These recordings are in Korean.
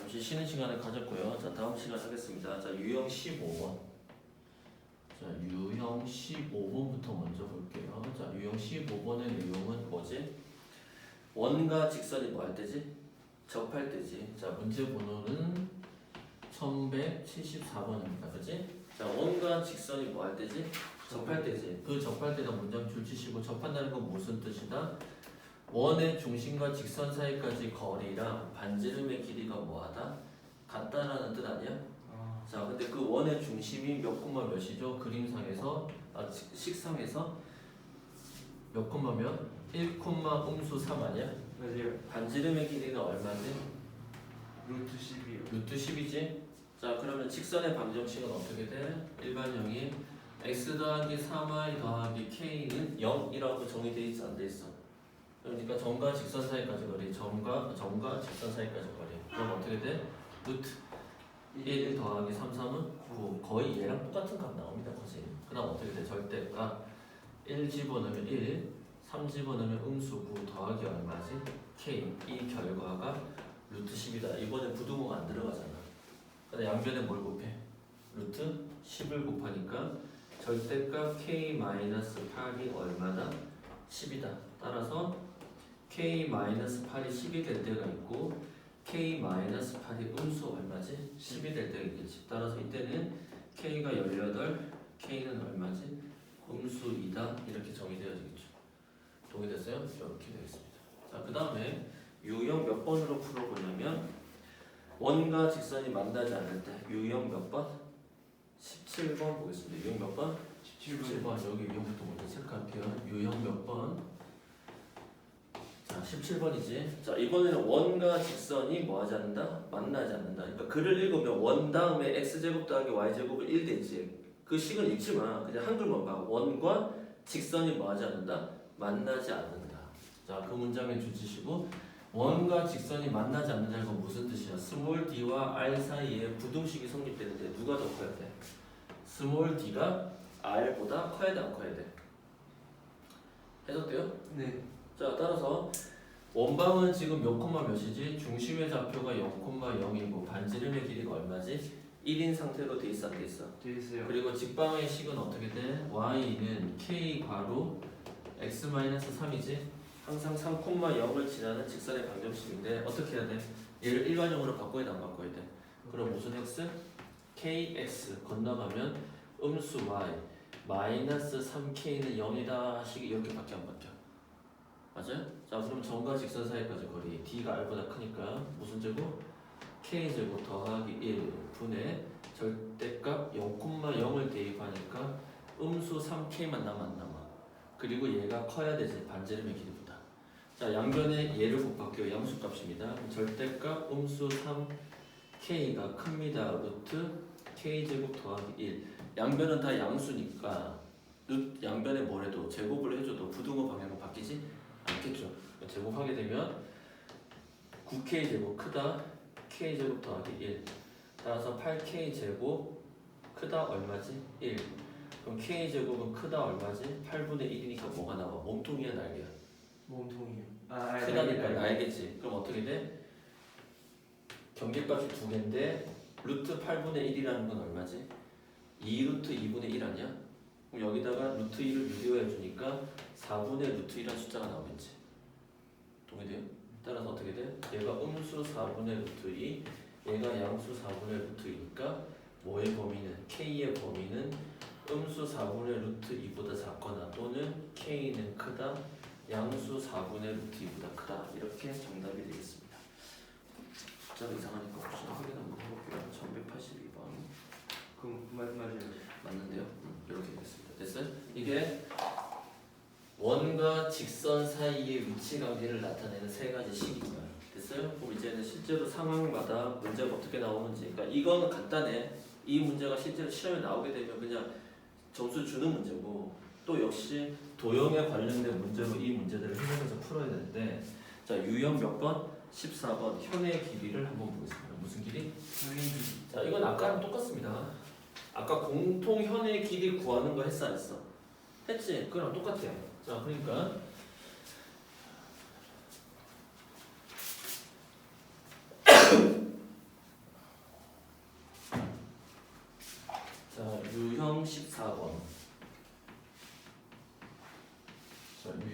잠시 쉬는 시간을 가졌고요. 자, 다음 시간 하겠습니다. 자, 유형 15번. 자, 유형 15번부터 먼저 볼게요. 자, 유형 15번의 내용은 뭐지? 원과 직선이 뭐 할 때지? 접할 때지. 자, 문제 번호는 1174번입니다. 그지? 자, 원과 직선이 뭐 할 때지? 접할 때지. 그 접할 때가 문장 줄치시고 접한다는 건 무슨 뜻이다? 원의 중심과 직선 사이까지 거리랑 반지름의 길이가 뭐하다? 같다라는 뜻 아니야? 자, 근데 그 원의 중심이 몇 콤마 몇이죠? 그림상에서 식상에서 몇 콤마 몇? 1 콤마 음수 3 아니야? 맞아요. 반지름의 길이는 얼마지? 루트 10이요. 루트 10이지? 자, 그러면 직선의 방정식은 어떻게 돼? 일반형이 x 더하기 3y 더하기 k는 0이라고 정의되어 있어 안 돼 있어? 그러니까 점과 직선 사이까지 거리, 점과 직선 사이까지 거리. 그럼 어떻게 돼? 루트 1 더하기 3, 3은 9. 거의 얘랑 똑같은 값 나옵니다. 거진. 그 다음 어떻게 돼? 절대값 1 집어넣으면 1, 3 집어넣으면 음수 9 더하기 얼마지? k. 이 결과가 루트 10이다. 이번에 부등호가 안 들어가잖아. 근데 양변에 뭘 곱해? 루트 10을 곱하니까 절대값 k-8이 얼마다? 10이다. 따라서 k-8이 10이 될 때가 있고 k-8이 음수 얼마지? 10이 될 때가 있겠지. 따라서 이때는 k가 18, k는 얼마지? 음수 2다. 이렇게 정의되어지겠죠. 동의됐어요? 이렇게 되겠습니다. 자, 그 다음에 유형 몇 번으로 풀어보냐면 원과 직선이 만나지 않을 때 유형 몇 번? 17번 보겠습니다. 유형 몇 번? 17번. 여기 유형부터 먼저 체크할게요. 유형 몇 번? 자, 17번이지. 자, 이번에는 원과 직선이 뭐 하지 않는다? 만나지 않는다. 그러니까 글을 읽으면 원 다음에 x제곱 더하기 y제곱은 1 되지. 그 식은 읽지 마. 그냥 한글만 봐. 원과 직선이 뭐 하지 않는다? 만나지 않는다. 자, 그 문장에 주치시고 원과 직선이 만나지 않는다는 건 무슨 뜻이야? 스몰 d와 r 사이에 부등식이 성립되는데 누가 더 커야 돼? 스몰 d가 r보다 커야 돼, 안 커야 돼? 해석돼요? 네. 자, 따라서 원방은 지금 몇 콤마 몇이지? 중심의 좌표가 0,0이고 반지름의 길이가 얼마지? 1인 상태로 돼 있어, 안 돼 있어? 돼 있어요. 그리고 직방의 식은 어떻게 돼? y는 k 괄호 x-3이지? 항상 3,0을 지나는 직선의 방정식인데 어떻게 해야 돼? 얘를 일반형으로 바꿔야 돼, 안 바꿔야 돼? 그럼 무슨 x? kx 건너가면 음수 y 마이너스 3k는 0이다 식이 이렇게밖에 안 바뀌어. 맞아요? 자, 그럼 점과 직선 사이까지 거리 d가 r보다 크니까 무슨 제곱? k제곱 더하기 1 분의 절대값 0,0을 대입하니까 음수 3k만 남아 안 남아. 그리고 얘가 커야 되지, 반지름의 길이보다. 자, 양변에 얘를 곱할게요. 양수값입니다. 절대값 음수 3k가 큽니다. 루트 k제곱 더하기 1. 양변은 다 양수니까 양변에 뭐래도 제곱을 해줘도 부등호 방향은 바뀌지 않겠죠. 제곱하게 되면 9k제곱 크다 k제곱 더하기 1. 따라서 8k제곱 크다 얼마지? 1. 그럼 k제곱은 크다 얼마지? 8분의 1이니까 뭐가 나와? 몸통이야, 날개야? 몸통이요. 크다니까 날개지. 그럼 어떻게 돼? 경계값이 두 개인데 루트 8분의 1이라는 건 얼마지? 2루트 2분의 1 아니야? 그럼 여기다가 루트 2를 유리화해 주니까 4분의 루트 1이라는 숫자가 나오겠지. 동의돼요? 따라서 어떻게 돼? 얘가 음수 4분의 루트 2, 얘가 양수 4분의 루트 2니까 뭐의 범위는? k의 범위는 음수 4분의 루트 2보다 작거나 또는 k는 크다, 양수 4분의 루트 2보다 크다. 이렇게 정답이 되겠습니다. 숫자가 이상하니까 혹시 확인 한번 해볼게요. 1182번 그럼 맞아요. 맞는데요? 이렇게 되겠습니다. 됐어요? 이게 원과 직선 사이의 위치 관계를 나타내는 세 가지 식입니다. 됐어요? 그럼 이제는 실제로 상황마다 문제가 어떻게 나오는지. 그러니까 이거는 간단해. 이 문제가 실제로 시험에 나오게 되면 그냥 점수 주는 문제고, 또 역시 도형에 관련된 문제로 이 문제들을 해석해서 풀어야 되는데, 자, 유형 몇 번? 14번 현의 길이를 한번 보겠습니다. 무슨 길이? 자, 이건 아까랑 똑같습니다. 아까 공통 현의 길이 구하는 거 했어 안 했어? 했지? 그거랑 똑같아요. 자, 그러니까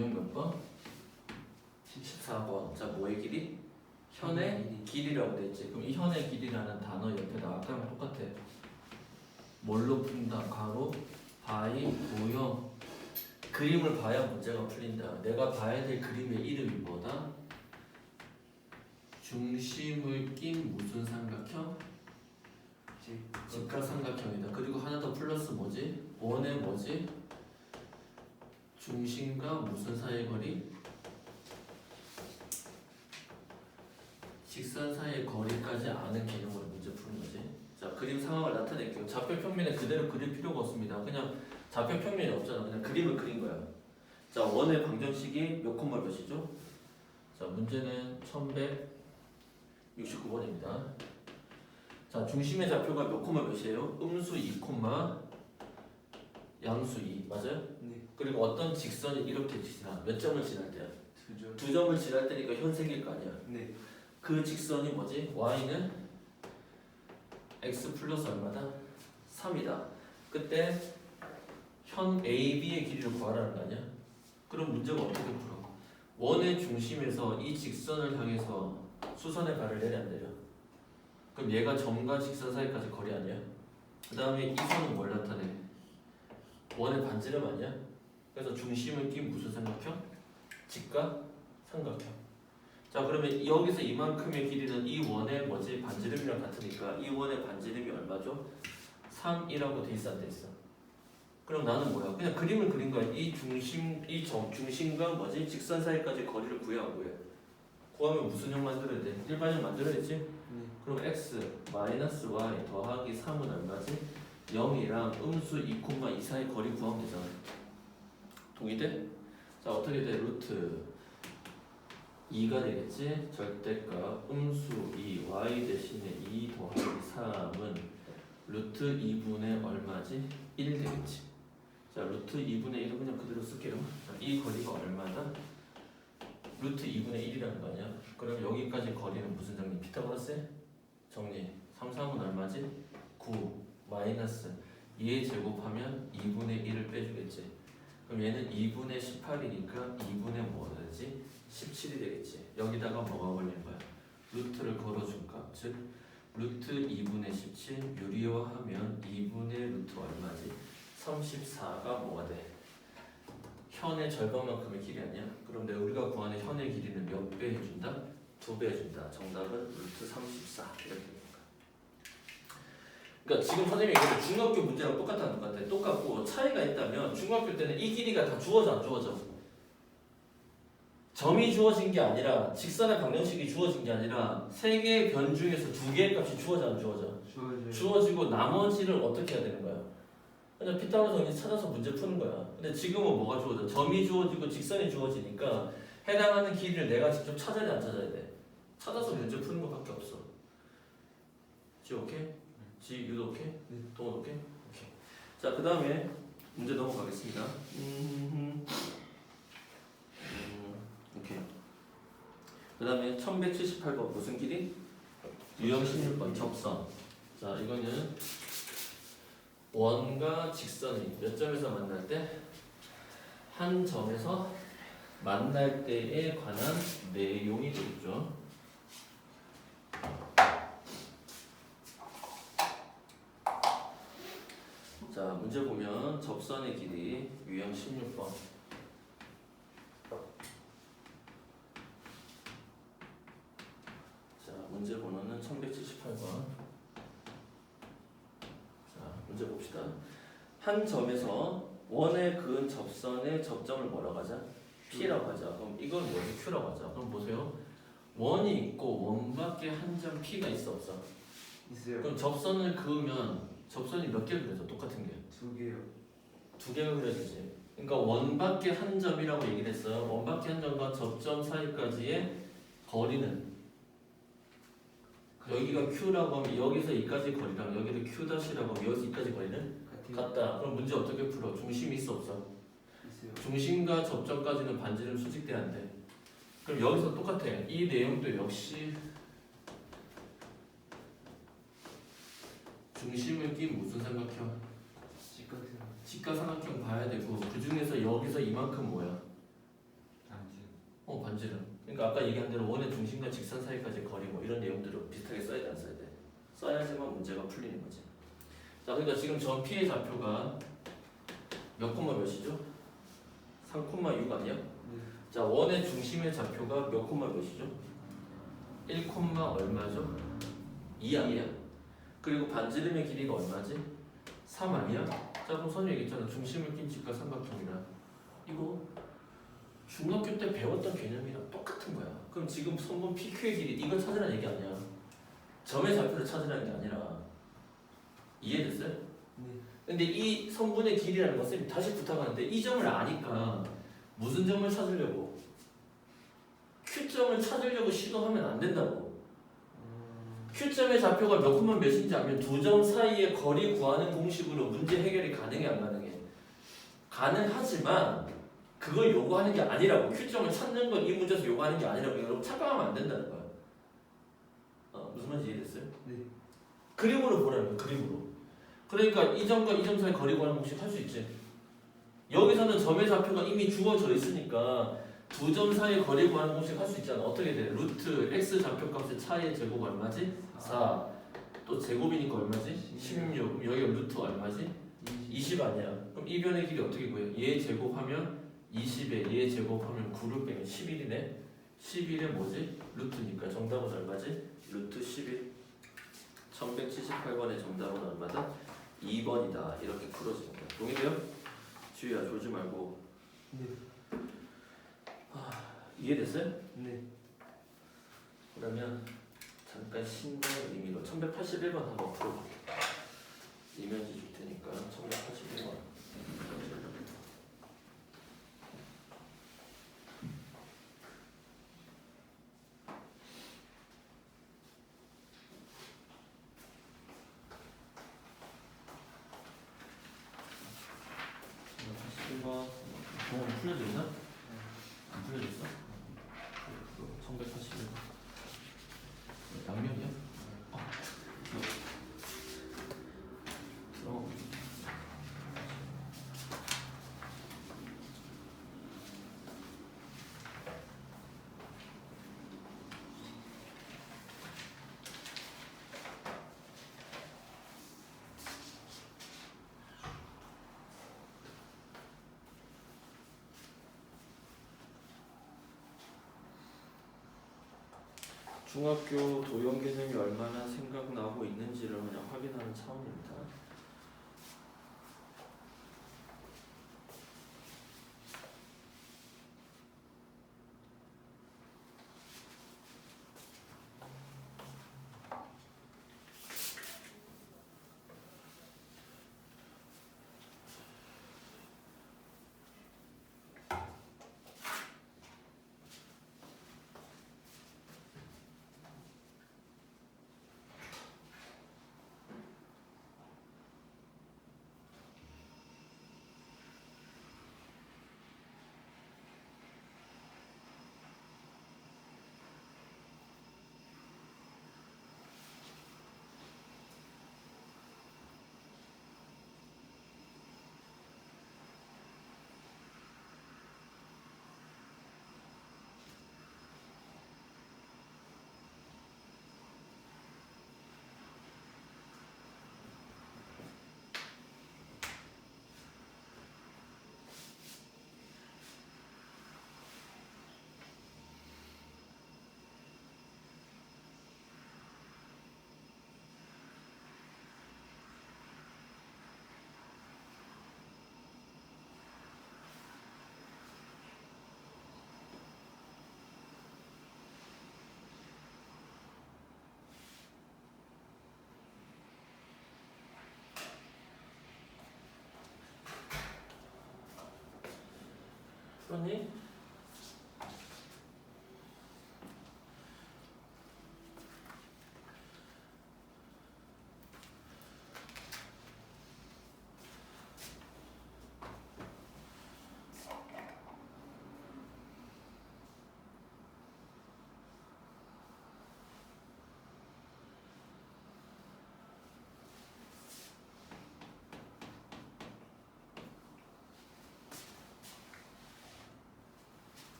유형 몇 번? 14번. 자, 뭐의 길이? 현의 길이라고 돼 있지. 그럼 이 현의 길이라는 단어 옆에다 아까랑 똑같아. 뭘로 푼다? 가로, 바이, 도형. 그림을 봐야 문제가 풀린다. 내가 봐야 될 그림의 이름이 뭐다? 중심을 낀 무슨 삼각형? 직각삼각형이다. 그리고 하나 더 플러스 뭐지? 원의 뭐지? 중심과 무슨 사이의 거리? 직선 사이의 거리까지 아는 개념으로 문제 푸는 거지. 자, 그림 상황을 나타낼게요. 좌표 평면에 그대로 그릴 필요가 없습니다. 그냥 좌표 평면이 없잖아. 그냥 그림을 그린 거야. 자, 원의 방정식이 몇 콤마 몇이죠? 자, 문제는 1169번입니다. 자, 중심의 좌표가 몇 콤마 몇이에요? 음수 2 콤마 양수 2 맞아요? 네. 그리고 어떤 직선이 이렇게 지나 몇 점을 지날 때야? 2점. 2점을 지날 때니까 현 생길 거 아니야. 네. 그 직선이 뭐지? y는 x 플러스 얼마다? 3이다. 그때 현 AB의 길이를 구하라는 거 아니야? 그럼 문제가 어떻게 풀어? 원의 중심에서 이 직선을 향해서 수선의 발을 내려 안 내려? 그럼 얘가 점과 직선 사이까지 거리 아니야? 그 다음에 이 선은 뭘 나타내? 원의 반지름 아니야? 그래서 중심을 낀 무슨 삼각형? 직각 삼각형. 자, 그러면 여기서 이만큼의 길이는 이 원의 뭐지? 반지름이랑 같으니까 이 원의 반지름이 얼마죠? 3이라고 돼 있어 안 돼 있어? 그럼 나는 뭐야? 그냥 그림을 그린 거야. 이 중심과 뭐지? 직선 사이까지 거리를 구해야 안 구해? 구하면 무슨 형 만들어야 돼? 일반형 만들어야지? 네. 그럼 x 마이너스 y 더하기 3은 얼마지? 0이랑 음수 2,2 사이 거리 구하면 되잖아. 동의돼? 자, 어떻게 돼? 루트 2가 되겠지? 절대값 음수 2 y 대신에 2 더하기 3은 루트 2분의 얼마지? 1 되겠지. 자, 루트 2분의 1은 그냥 그대로 쓸게요. 자, 이 거리가 얼마다? 루트 2분의 1이라는 거 아니야? 그럼 여기까지 거리는 무슨 정리? 피타고라스? 정리. 3, 3은 얼마지? 9 마이너스 2에 제곱하면 2분의 1을 빼주겠지. 그럼 얘는 2분의 18이니까 2분의 뭐지? 17이 되겠지. 여기다가 뭐가 걸린 거야? 루트를 걸어준 값. 즉 루트 2분의 17 유리화하면 2분의 루트 얼마지? 34가 뭐가 돼? 현의 절반만큼의 길이 아니야? 그럼 내가 우리가 구하는 현의 길이는 몇 배 해준다? 2배 해준다. 정답은 루트 34 이렇게 됩니다. 그러니까 지금 선생님이 얘기한 중학교 문제랑 똑같다는 것 같아. 똑같고 차이가 있다면 중학교 때는 이 길이가 다 주어져 안 주어져? 점이 주어진 게 아니라 직선의 방정식이 주어진 게 아니라 세 개의 변 중에서 두 개의 값이 주어져 안 주어져? 주어지고 나머지를 어떻게 해야 되는 거야? 그냥 피타고라스 정리 찾아서 문제 푸는 거야. 근데 지금은 뭐가 주어져? 점이 주어지고 직선이 주어지니까 해당하는 길이를 내가 직접 찾아야 돼, 안 찾아야 돼? 찾아서 문제 푸는 것밖에 없어. 지 오케이? 지 유도 오케이? 동원 오케이? 오케이. 자, 그 다음에 문제 넘어가겠습니다. 오케이. 그 다음에 1178번 무슨 길이? 유형 16번 접선. 자, 이거는 원과 직선이 몇 점에서 만날 때? 한 점에서 만날 때에 관한 내용이 되겠죠. 자, 문제 보면 접선의 길이 유형 16번. 자, 문제 번호는 1178번. 자, 문제 봅시다. 한 점에서 원에 그은 접선의 접점을 뭐라고 하자? P라고 하자. 그럼 이건 뭐지? Q라고 하자. 그럼 보세요. 원이 있고 원밖에 한 점 P가 있어 없어? 있어요. 그럼 접선을 그으면 접선이 몇 개 그려져? 똑같은 게? 2개요. 2개가 그려지지. 그러니까 원밖에 한 점이라고 얘기를 했어요. 원밖에 한 점과 접점 사이까지의 거리는 여기가 Q라고 하면 여기서 여기까지 거리랑 여기를 Q''이라고 하면 여기서 여기까지 거리는 같다. 그럼 문제 어떻게 풀어? 중심이 있어 없어? 있어요. 중심과 접점까지는 반지름 수직돼야 안 돼. 그럼 여기서 똑같아. 이 내용도 역시 중심을 낀 무슨 삼각형? 직각삼각형 봐야 되고 그 중에서 여기서 이만큼 뭐야? 아까 얘기한 대로 원의 중심과 직선 사이까지 거리 뭐 이런 내용들을 비슷하게 써야 돼 안 써야 돼? 써야지만 문제가 풀리는 거지. 자 그러니까 지금 전 P의 좌표가 몇 콤마 몇이죠? 3,6 아니야? 자 원의 중심의 좌표가 몇 콤마 몇이죠? 1 콤마 얼마죠? 2 아니야? 그리고 반지름의 길이가 얼마지? 3 아니야? 자 그럼 선생님 얘기했잖아 중심을 낀 직과 삼각형이라 이거 중학교 때 배웠던 개념이랑 똑같은 거야. 그럼 지금 선분 PQ의 길이 이걸 찾으라는 얘기 아니야. 점의 좌표를 찾으라는 게 아니라 이해됐어요? 네. 근데 이 선분의 길이라는 것은 다시 부탁하는데 이 점을 아니까 무슨 점을 찾으려고? Q점을 찾으려고 시도하면 안 된다고. Q점의 좌표가 몇 콤마 몇인지 알면 두 점 사이의 거리 구하는 공식으로 문제 해결이 가능해 안 가능해? 가능하지만 그걸 요구하는 게 아니라고. Q점을 찾는 건 이 문제에서 요구하는 게 아니라고. 여러분 착각하면 안 된다는 거야. 무슨 말인지 이해됐어요? 네. 그림으로 보라는 거야. 그림으로. 그러니까 이 점과 이 점 사이 거리 구하는 공식 할 수 있지. 여기서는 점의 좌표가 이미 주어져 있으니까 두 점 사이 거리 구하는 공식 할 수 있잖아. 어떻게 돼? 루트 x 좌표값의 차이의 제곱 얼마지? 4. 또 제곱이니까 얼마지? 16. 여기가 루트 얼마지? 20 아니야. 그럼 이 변의 길이 어떻게 구해? 얘 제곱하면 20에 얘 제곱하면 9를 빼면 11이네. 11에 뭐지? 루트니까 정답은 얼마지? 루트 11. 1178번의 정답은 얼마다? 2번이다. 이렇게 풀어지는 거야. 동의돼요? 주희야 졸지 말고. 네. 이해됐어요? 네. 그러면 잠깐 신나는 의미로 1181번 한번 풀어볼게요. 이면지 줄 테니까 1181번. 풀려져 있나? 안 풀려져 있어? 1181번. 양면이야? 중학교 도형 개념이 얼마나 생각나고 있는지를 그냥 확인하는 차원입니다. 그러니?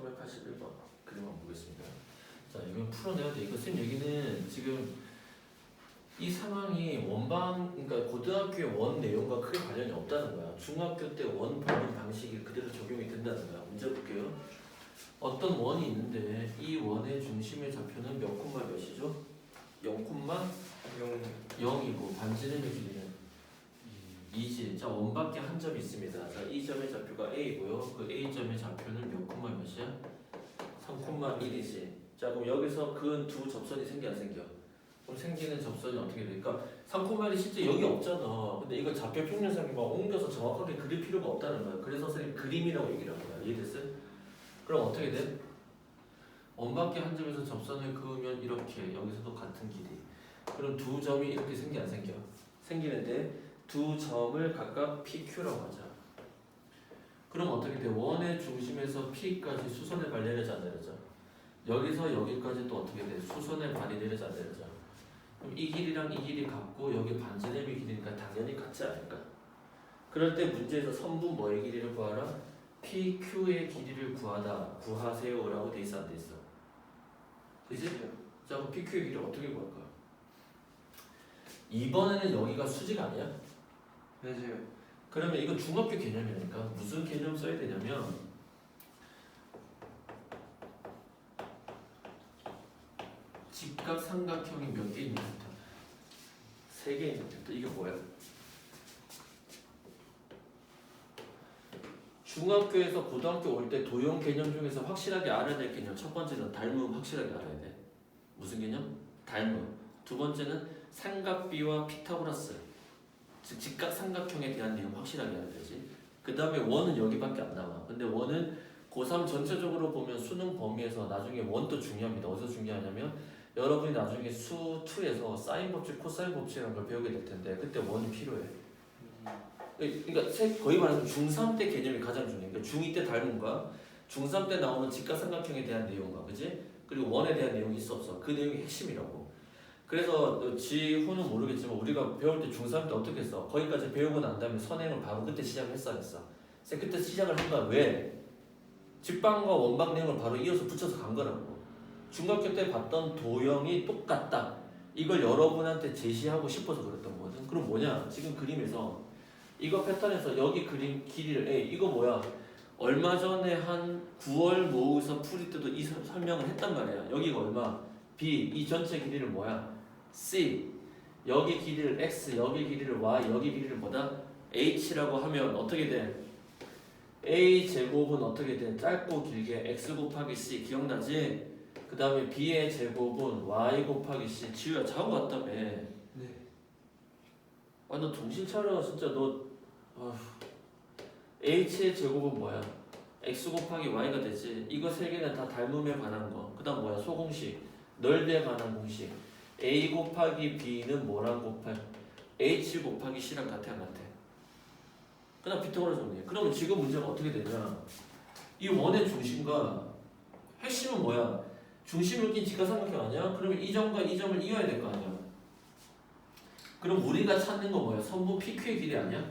1581번 그림 한번 보겠습니다. 자, 이건 풀어내야 돼. 이거 쌤 얘기는 지금 이 상황이 원방, 그러니까 고등학교의 원 내용과 크게 관련이 없다는 거야. 중학교 때 원 보는 방식이 그대로 적용이 된다는 거야. 문제 볼게요. 어떤 원이 있는데 이 원의 중심의 좌표는 몇 콤마 몇이죠? 0,0이고 반지름의 길이는 2지. 자, 원밖에 한 점이 있습니다. 자, 이 점의 좌표가 A고요. 그 A 점의 좌표는 몇 콤마 몇이야? 3,1이지. 자, 그럼 여기서 그 두 접선이 생겨 안 생겨? 그럼 생기는 접선이 어떻게 될까? 3,1이 실제 여기 없잖아. 근데 이걸 좌표 평면상에 막 옮겨서 정확하게 그릴 필요가 없다는 거야. 그래서 선생님 그림이라고 얘기를 한 거야. 이해됐어요? 그럼 어떻게 돼? 원밖에 한 점에서 접선을 그으면 이렇게 여기서도 같은 길이. 그럼 두 점이 이렇게 생겨 안 생겨? 생기는데 두 점을 각각 PQ라고 하자. 그럼 어떻게 돼? 원의 중심에서 P까지 수선의 발 내려자 안 내려자? 여기서 여기까지 또 어떻게 돼? 수선의 발이 내려자 안 내려자? 그럼 이 길이랑 이 길이 같고 여기 반지름의 길이니까 당연히 같지 않을까? 그럴 때 문제에서 선분 뭐의 길이를 구하라? PQ의 길이를 구하세요라고 돼 있어 안 돼 있어? 그지? 자, 그럼 PQ의 길이 어떻게 구할까? 이번에는 여기가 수직 아니야? 맞아요. 그러면 이거 중학교 개념이니까 무슨 개념 써야 되냐면 직각 삼각형이 몇 개 있는 벡터? 3개 있는 벡터. 이게 뭐야? 중학교에서 고등학교 올 때 도형 개념 중에서 확실하게 알아야 될 개념. 첫 번째는 닮음 확실하게 알아야 돼. 무슨 개념? 닮음. 두 번째는 삼각비와 피타고라스. 즉 직각 삼각형에 대한 내용 확실하게 알아야 되지. 그 다음에 원은 여기밖에 안 나와. 근데 원은 고3 전체적으로 보면 수능 범위에서 나중에 원도 중요합니다. 어디서 중요하냐면 여러분이 나중에 수 2에서 사인 법칙, 코사인 법칙이라는 걸 배우게 될 텐데 그때 원이 필요해. 그러니까 거의 말해서 중3 때 개념이 가장 중요해. 그러니까 중2 때 닮음과 중3 때 나오는 직각삼각형에 대한 내용과 그지? 그리고 원에 대한 내용이 있어 없어. 그 내용이 핵심이라고. 그래서 지후는 모르겠지만 우리가 배울 때 중3 때 어떻게 했어? 거기까지 배우고 난 다음에 선행을 바로 그때 시작했어 안 했어? 그때 시작을 한 거야. 왜? 직방과 원방 내용을 바로 이어서 붙여서 간 거라고. 중학교 때 봤던 도형이 똑같다. 이걸 여러분한테 제시하고 싶어서 그랬던 거거든. 그럼 뭐냐? 지금 그림에서 이거 패턴에서 여기 그림 길이를 A 이거 뭐야? 얼마 전에 한 9월 모의고사 풀이 때도 이 설명을 했단 말이야. 여기가 얼마? B 이 전체 길이를 뭐야? C 여기 길이를 X 여기 길이를 Y 여기 길이를 뭐다? H라고 하면 어떻게 돼? A 제곱은 어떻게 돼? 짧고 길게 X 곱하기 C 기억나지? 그 다음에 B의 제곱은 Y 곱하기 C. 지우야 자고 왔다며. 네. 아 너 정신 차려 진짜 너. H의 제곱은 뭐야? X 곱하기 Y가 되지. 이거 세 개는 다 닮음에 관한 거. 그 다음 뭐야? 소공식 넓이에 관한 공식. A 곱하기 B는 뭐랑 곱해? H 곱하기 C랑 같아 안 같아? 그 다음 피타고라스 정리해. 그러면 지금 문제가 어떻게 되냐? 이 원의 중심과 핵심은 뭐야? 중심을 낀 직각삼각형 아니야? 그러면 이 점과 이 점을 이어야 될 거 아니야? 그럼 우리가 찾는 거 뭐야? 선분 PQ의 길이 아니야?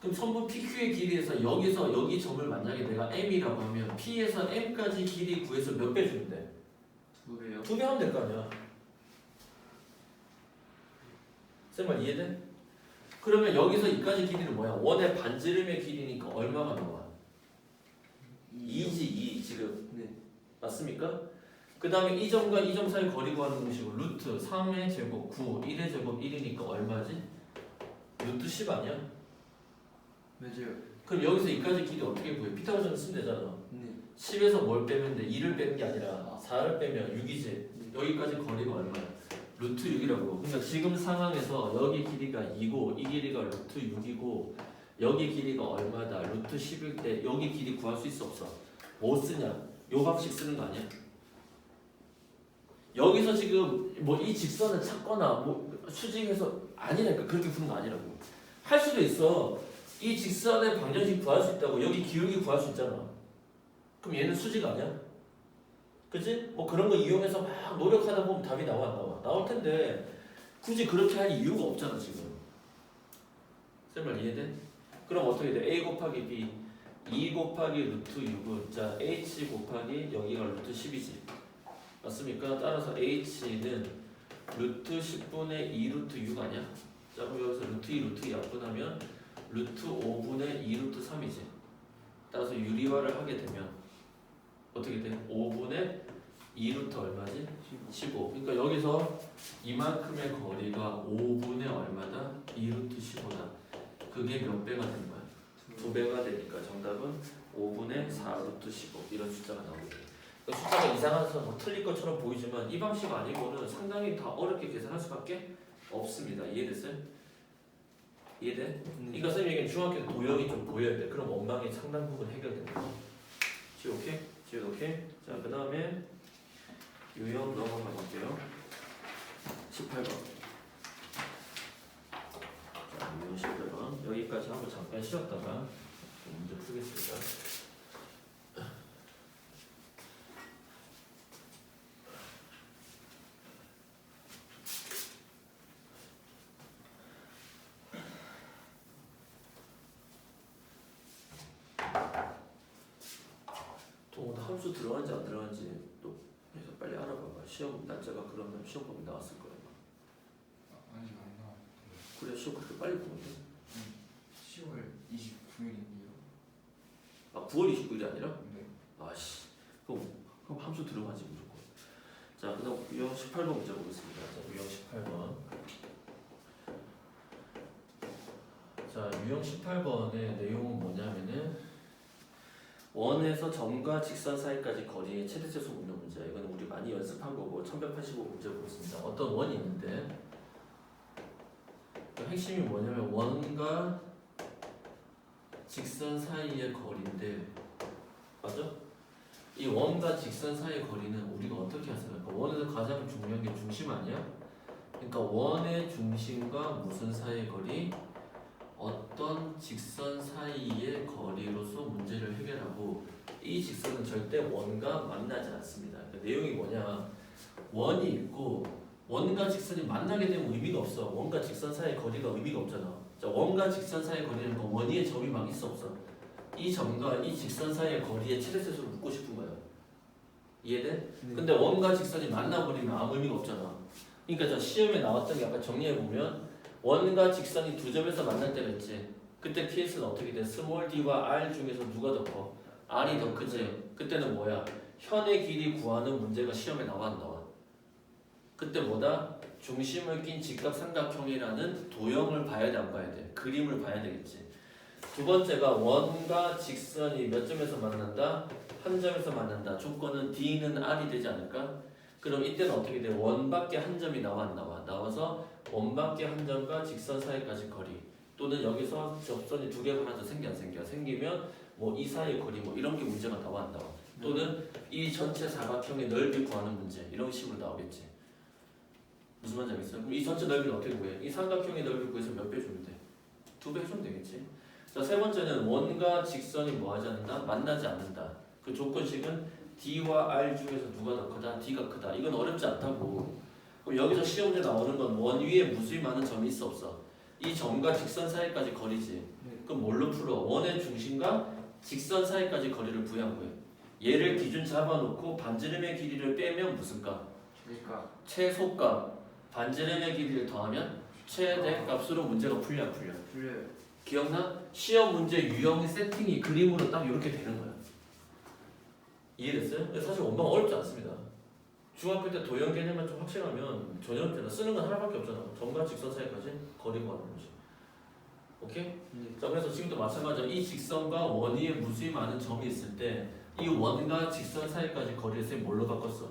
그럼 선분 PQ의 길이에서 여기서 여기 점을 만약에 내가 M이라고 하면 P에서 M까지 길이 구해서 몇 배 주면 돼? 2배요. 2배 하면 될 거 아니야? 쌤말 이해돼? 그러면 여기서 이까지 길이는 뭐야? 원의 반지름의 길이니까 얼마가 나와? 2지 2 지금. 네. 맞습니까? 그 다음에 이 점과 이 점 사이 거리 구하는 공식은 루트 3의 제곱 9 1의 제곱 1이니까 얼마지? 루트 10 아니야? 맞아요. 그럼 여기서 이까지 길이 어떻게 구해? 피타고라스 쓰면 되잖아. 네. 10에서 뭘 빼면 돼? 2를 빼는 게 아니라 4를 빼면 6이지. 여기까지 거리가 얼마야? 루트 6이라고. 그러니까 지금 상황에서 여기 길이가 2고 이 길이가 루트 6이고 여기 길이가 얼마다? 루트 10일 때 여기 길이 구할 수 있어 없어? 뭐 쓰냐? 요 방식 쓰는 거 아니야? 여기서 지금 뭐 이 직선을 찾거나 뭐 수직해서 아니라니까. 그렇게 푸는 거 아니라고. 할 수도 있어. 이 직선의 방정식 구할 수 있다고. 여기 기울기 구할 수 있잖아. 그럼 얘는 수직 아니야? 그치? 뭐 그런 거 이용해서 막 노력하다 보면 답이 나와 안 나와? 나올 텐데 굳이 그렇게 할 이유가 없잖아 지금. 쌤 말 이해돼? 그럼 어떻게 돼? A 곱하기 B 2 곱하기 루트 6은 자 h 곱하기 여기가 루트 10이지 맞습니까? 따라서 h는 루트 10분의 2 루트 6 아니야? 자 그럼 여기서 루트 2 루트 2 약분하면 루트 5분의 2 루트 3이지 따라서 유리화를 하게 되면 어떻게 돼? 5분의 2 루트 얼마지? 15 그러니까 여기서 이만큼의 거리가 5분의 얼마다? 2 루트 15다 그게 몇 배가 되는 거야? 2배가 되니까 정답은 5분의 4 루트 15 이런 숫자가 나오게 돼 그러니까 숫자가 이상해서 뭐 틀릴 것처럼 보이지만 이 방식 아니고는 상당히 다 어렵게 계산할 수밖에 없습니다 이해됐어요? 이해돼? 그러니까 선생님이 중학교 때 도형이 좀 보여야 돼 그럼 원망이 상당 부분 해결된다 지금 오케이? 지금 오케이? 자 그 다음에 유형 넘어가 볼게요 18번 자 유형 18번 여기까지 한번 잠깐 쉬었다가 문제 풀겠습니다 오늘 함수 들어간지 안 들어간지 또 해서 빨리 알아봐봐 시험 날짜가 그러면 시험범위 나왔을 거야 아직 안 나와. 그래 시험 그렇게 빨리 보는데 10월 29일인데요. 아 9월 29일이 아니라? 네. 아씨 그럼 함수 들어가지 무조건 자 그다음 유형 18번 문제 보겠습니다 자 유형 18번 자 유형 18번의 내용은 뭐냐면은 원에서 점과 직선 사이까지 거리의 최대체수 묻는 문제 이거는 우리 많이 연습한 거고 1185 문제 보겠습니다 어떤 원이 있는데 그 핵심이 뭐냐면 원과 직선 사이의 거리인데 맞아? 이 원과 직선 사이의 거리는 우리가 어떻게 하습니까? 원에서 가장 중요한 게 중심 아니야? 그러니까 원의 중심과 무슨 사이의 거리? 어떤 직선 사이의 거리로서 문제를 해결하고 이 직선은 절대 원과 만나지 않습니다. 그러니까 내용이 뭐냐? 원이 있고 원과 직선이 만나게 되면 의미가 없어. 원과 직선 사이의 거리가 의미가 없잖아. 자, 원과 직선 사이의 거리는 뭐 원 위에 점이 막 있어 없어? 이 점과 이 직선 사이의 거리의 최대세수를 묻고 싶은 거야. 이해돼? 네. 근데 원과 직선이 만나버리면 아무 의미가 없잖아. 그러니까 저 시험에 나왔던 게 아까 정리해보면 원과 직선이 두 점에서 만날 때가 있지. 그때 ps는 어떻게 돼? 스몰 d와 r 중에서 누가 더 커? r이 더 크지. 그때는 뭐야? 현의 길이 구하는 문제가 시험에 나와 안 나와? 그때 뭐다? 중심을 낀 직각삼각형이라는 도형을 봐야 돼 안 봐야 돼? 그림을 봐야 되겠지. 두 번째가 원과 직선이 몇 점에서 만난다? 한 점에서 만난다. 조건은 d는 r이 되지 않을까? 그럼 이때는 어떻게 돼? 원밖에 한 점이 나와 안 나와? 나와서 원밖에 한 점과 직선 사이까지 거리 또는 여기서 접선이 두 개가 하나 더 생겨 안 생겨? 생기면 뭐 이 사이의 거리 뭐 이런 게 문제가 나와 안 나와? 또는 이 전체 사각형의 넓이 구하는 문제 이런 식으로 나오겠지. 무슨 말인지 알겠어요? 그럼 이 전체 넓이는 어떻게 구해? 이 삼각형의 넓이 구해서 몇 배 주면 돼? 2배 해주면 되겠지. 자, 세 번째는 원과 직선이 뭐 하지 않는다? 만나지 않는다. 그 조건식은 D와 R 중에서 누가 더 크다? D가 크다. 이건 어렵지 않다고. 그럼 여기서 시험 문제 나오는 건 원 위에 무수히 많은 점이 있어 없어? 이 점과 직선 사이까지 거리지. 네. 그럼 뭘로 풀어? 원의 중심과 직선 사이까지 거리를 부여한 거예요. 얘를 기준 잡아놓고 반지름의 길이를 빼면 무슨 값? 그러니까 최소값. 반지름의 길이를 더하면 최대값으로 문제가 풀려 안 풀려? 풀려요. 기억나? 시험 문제 유형 세팅이 그림으로 딱 이렇게 되는 거야. 이해됐어요? 사실 원방 어렵지 않습니다. 중학교 때 도형 개념만 좀 확실하면 전형제는 쓰는 건 하나밖에 없잖아. 점과 직선 사이까지 거리가 하는 거지. 오케이? 네. 자, 그래서 지금도 마찬가지로 이 직선과 원 위에 무수히 많은 점이 있을 때 이 원과 직선 사이까지 거리를 쌤 뭘로 바꿨어?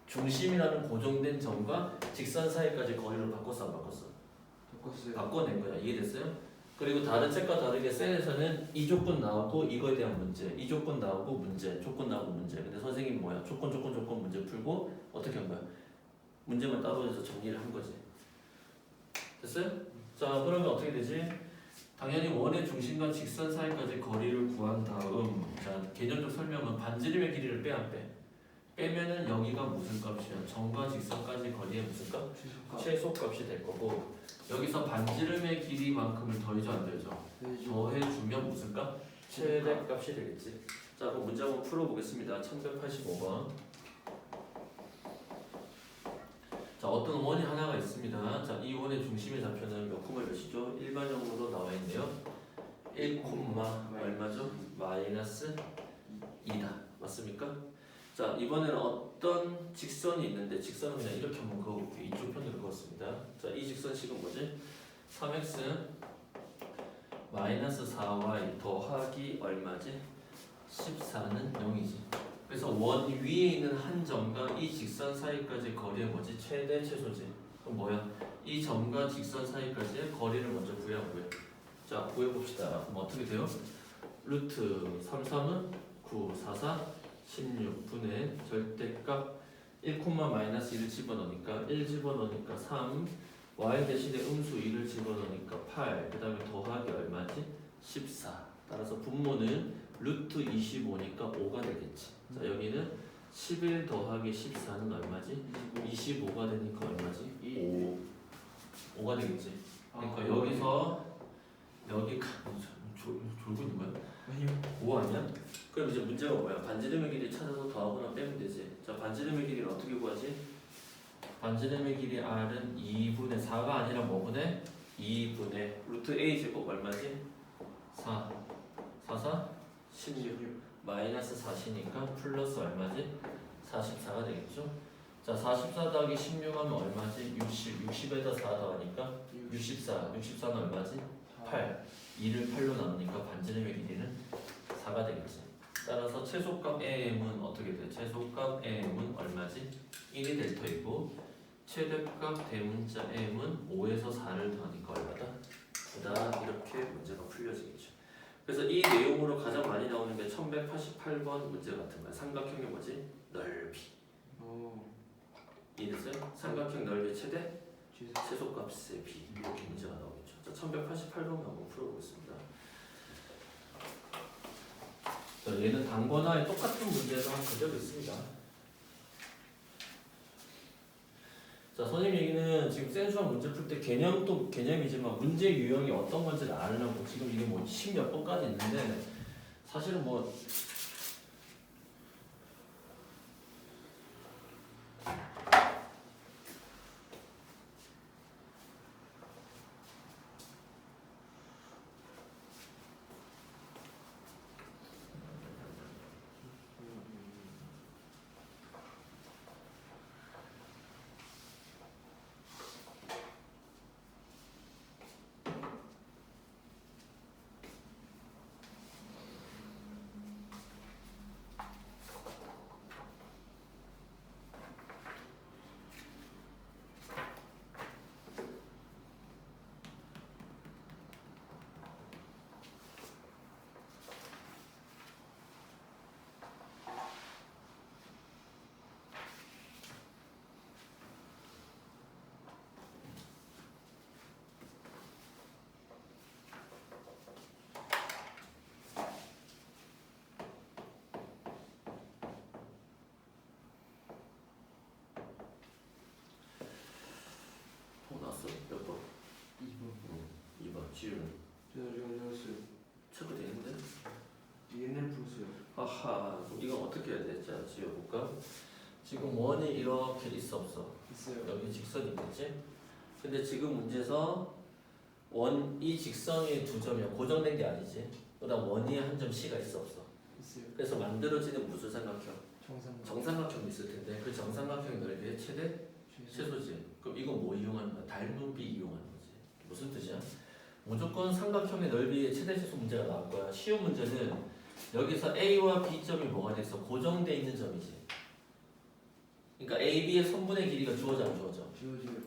중심이라는 고정된 점과 직선 사이까지 거리를 바꿨어 안 바꿨어? 바꿨어요. 바꿔낸 거야. 이해됐어요? 그리고 다른 책과 다르게 셀에서는 이 조건 나오고 이거에 대한 문제, 이 조건 나오고 문제, 조건 나오고 문제. 근데 선생님 뭐야? 조건 문제 풀고 어떻게 한 거야? 문제만 따로 해서 정리를 한 거지. 됐어요? 자, 그러면 어떻게 되지? 당연히 원의 중심과 직선 사이까지 거리를 구한 다음, 자, 개념적 설명은 반지름의 길이를 빼 안 빼? 빼면은 여기가 무슨 값이야? 점과 직선까지 거리의 무슨 값? 최소값이 될 거고, 여기서 반지름의 길이만큼을 더해줘 안 더해줘? 네. 더해주면 무슨 값? 최대값이 되겠지. 자, 그럼 문제 한번 풀어보겠습니다. 1185번. 자, 어떤 원이 하나가 있습니다. 자, 이 원의 중심의 좌표는 몇 콤마 몇이죠? 일반형으로 나와 있네요. 1 콤마 얼마죠? 마이너스 2다. 맞습니까? 자, 이번에는 어떤 직선이 있는데 직선은 그냥 이렇게 한번 그어볼게요. 이쪽 편으로 그었습니다. 자, 이 직선식은 뭐지? 3x 마이너스 4y 더하기 얼마지? 14는 0이지. 그래서 원 위에 있는 한 점과 이 직선 사이까지의 거리의 뭐지? 최대 최소지. 그럼 뭐야? 이 점과 직선 사이까지의 거리를 먼저 구해보고요. 자, 구해봅시다. 그럼 어떻게 돼요? 루트 33은 9, 44, 16분의 절대값 1, 마이너스 1을 집어넣으니까 1 집어넣으니까 3, y 대신에 음수 2를 집어넣으니까 8, 그 다음에 더하기 얼마지? 14. 따라서 분모는 루트 25니까 5가 되겠지. 자, 여기는 11 더하기 14는 얼마지? 25가 되니까 얼마지? 5가 되겠지. 그러니까 여기서 여기가 졸고 있는 거야? 아니요. 5 아니야? 그럼 이제 문제가 뭐야? 반지름의 길이 찾아서 더하거나 빼면 되지. 자, 반지름의 길이를 어떻게 구하지? 반지름의 길이 r은 2분의 4가 아니라 뭐분의? 2분의 루트 a 제곱 얼마지? 4 16 마이너스 4시니까 플러스 얼마지? 44가 되겠죠? 자, 44 더하기 16 하면 얼마지? 60에다 4 더하니까 64는 얼마지? 8 2를 8로 나누니까 반지름의 길이는 4가 되겠지. 따라서 최소값 am은 어떻게 돼? 최소값 am은 얼마지? 1이 될 터이고 최대값 대문자 m은 5에서 4를 더하니까 얼마다? 9다. 이렇게 문제가 풀려지겠죠. 그래서 이 내용으로 가장 많이 나오는 게 1188번 문제 같은 거야. 삼각형의 뭐지? 넓이. 이랬어요? 삼각형 넓이 최대 최소값의 비. 이렇게 문제가 나오겠죠. 자, 1188번 한번 풀어보겠습니다. 자, 얘는 단권화에 똑같은 문제를 한 그대로 있습니다. 자, 선생님 얘기는 지금 센수학 문제 풀 때 개념도 개념이지만 문제 유형이 어떤 건지를 알려고 지금 이게 뭐 10몇 번까지 있는데 사실은 뭐 나왔어? 몇 번? 2번. 2번 지우는 제가 지금 넣었어요. 체크 되는데? 옛날 풀었어요. 아하, 그럼 이건 어떻게 해야 돼? 자, 지워볼까? 지금 원이 이렇게 있어 없어? 있어요. 여기 직선이 있겠지? 근데 지금 문제에서 이 직선이 두 점이야. 고정된 게 아니지. 그다음 원 위에 한 점 C가 있어 없어? 있어요. 그래서 만들어지는 무슨 삼각형? 정상. 정삼각형이 있을 텐데 그 정삼각형 넓이의 최대 최소지. 그럼 이거 뭐 이용하는 거야? 닮은 비 이용하는 거지. 무슨 뜻이야? 무조건 삼각형의 넓이의 최대 최소 문제가 나올 거야. 쉬운 문제는 여기서 A와 B점이 뭐가 돼서 고정돼 있는 점이지. 그러니까 A, B의 선분의 길이가 주어져 안 주어져? 지워져요.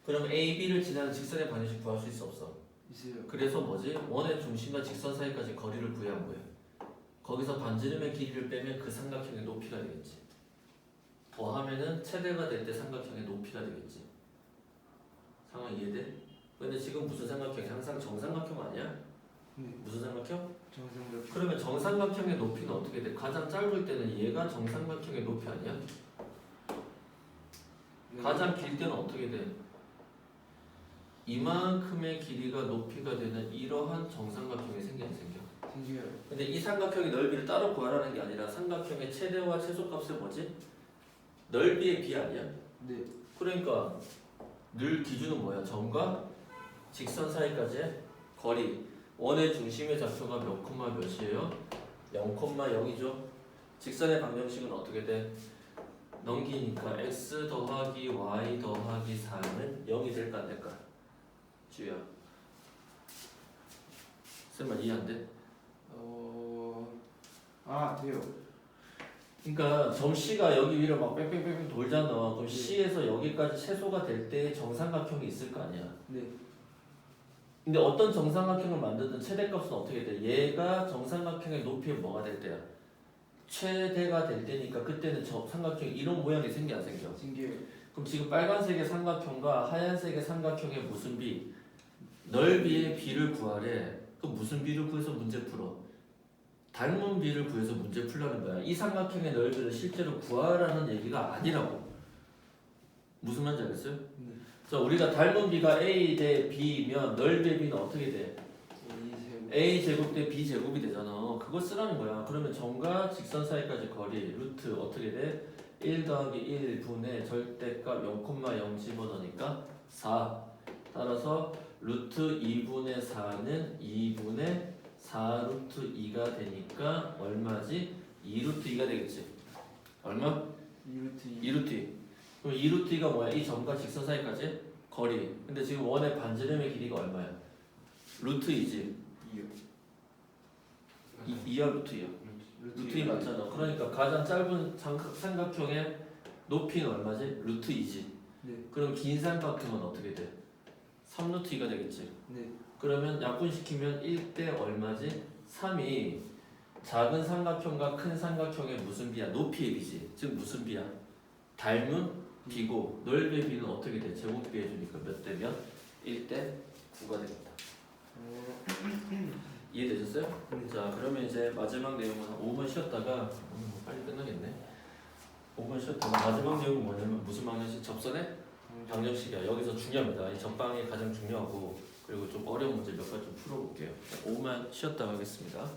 그럼 A, B를 지나는 직선의 반드시 구할 수 있어 없어? 있어요. 그래서 뭐지? 원의 중심과 직선 사이까지 거리를 구한 거예요. 거기서 반지름의 길이를 빼면 그 삼각형의 높이가 되겠지. 더하면은 최대가 될 때 삼각형의 높이가 되겠지. 상황 이해돼? 근데 지금 무슨 삼각형이 항상 정삼각형 아니야? 네. 무슨 삼각형? 정상각. 그러면 정삼각형의 높이는 어떻게 돼? 가장 짧을 때는 얘가 정삼각형의 높이 아니야? 가장 길 때는 어떻게 돼? 이만큼의 길이가 높이가 되는 이러한 정삼각형이 생겨 안 생겨? 생겨요. 근데 이 삼각형의 넓이를 따로 구하라는 게 아니라 삼각형의 최대와 최소값을 뭐지? 넓이의 비 아니야? 네. 그러니까 늘 기준은 뭐야? 점과 직선 사이까지의 거리. 원의 중심의 좌표가 몇 콤마 몇이에요? 0,0이죠. 직선의 방정식은 어떻게 돼? 넘기니까 x 더하기 y 더하기 4는 0이 될까 안 될까? 주야. 쌤만 이해 안 돼? 돼요. 그러니까 점 C가 여기 위로 막 뺑뺑뺑뺑 돌잖아. 그럼 C에서 여기까지 최소가 될 때 정삼각형이 있을 거 아니야. 네. 근데 어떤 정삼각형을 만들든 최대값은 어떻게 돼? 얘가 정삼각형의 높이의 뭐가 될 때야? 최대가 될 때니까 그때는 삼각형 이런 모양이 생겨 안 생겨? 생겨요. 그럼 지금 빨간색의 삼각형과 하얀색의 삼각형의 무슨 비? 넓이의 비를 구하래. 그 무슨 비를 구해서 문제 풀어? 닮은 비를 구해서 문제 풀라는 거야. 이 삼각형의 넓이를 실제로 구하라는 얘기가 아니라고. 무슨 말인지 알겠어요? 네. 자, 우리가 닮은 비가 A 대 B면 넓이의 B는 어떻게 돼? A 제곱 대 B 제곱이 되잖아. 그거 쓰라는 거야. 그러면 점과 직선 사이까지 거리 루트 어떻게 돼? 1 더하기 1분의 절대값 0,0 집어넣으니까 4. 따라서 루트 2분의 4는 2분의 4 루트 2가 되니까 얼마지? 2 루트 2가 되겠지. 얼마? 2루트 2 루트 2. 그럼 2 루트 2가 뭐야? 이 점과 직선 사이까지 거리. 근데 지금 원의 반지름의 길이가 얼마야? 루트 2지. 2야 루트 2야. 루트 2 맞잖아. 그러니까 가장 짧은 삼각형의 높이는 얼마지? 루트 2지. 네. 그럼 긴 삼각형은 어떻게 돼? 3루트 2가 되겠지. 네. 그러면 약분시키면 1대 얼마지? 3이 작은 삼각형과 큰 삼각형의 무슨 비야? 높이의 비지. 즉 무슨 비야? 닮은 비고 넓이의 비는 어떻게 돼? 제곱비 해주니까 몇 대면? 1대 9가 되겠다. 이해되셨어요? 네. 자, 그러면 이제 마지막 내용은 한 5분 쉬었다가 오늘 뭐 빨리 끝나겠네. 5분 쉬었다가 마지막 내용은 뭐냐면 무슨 방정식? 접선의 방정식이야. 여기서 중요합니다. 이 접방이 가장 중요하고 그리고 좀 어려운 문제 몇 가지 좀 풀어볼게요. 5분 쉬었다가 하겠습니다.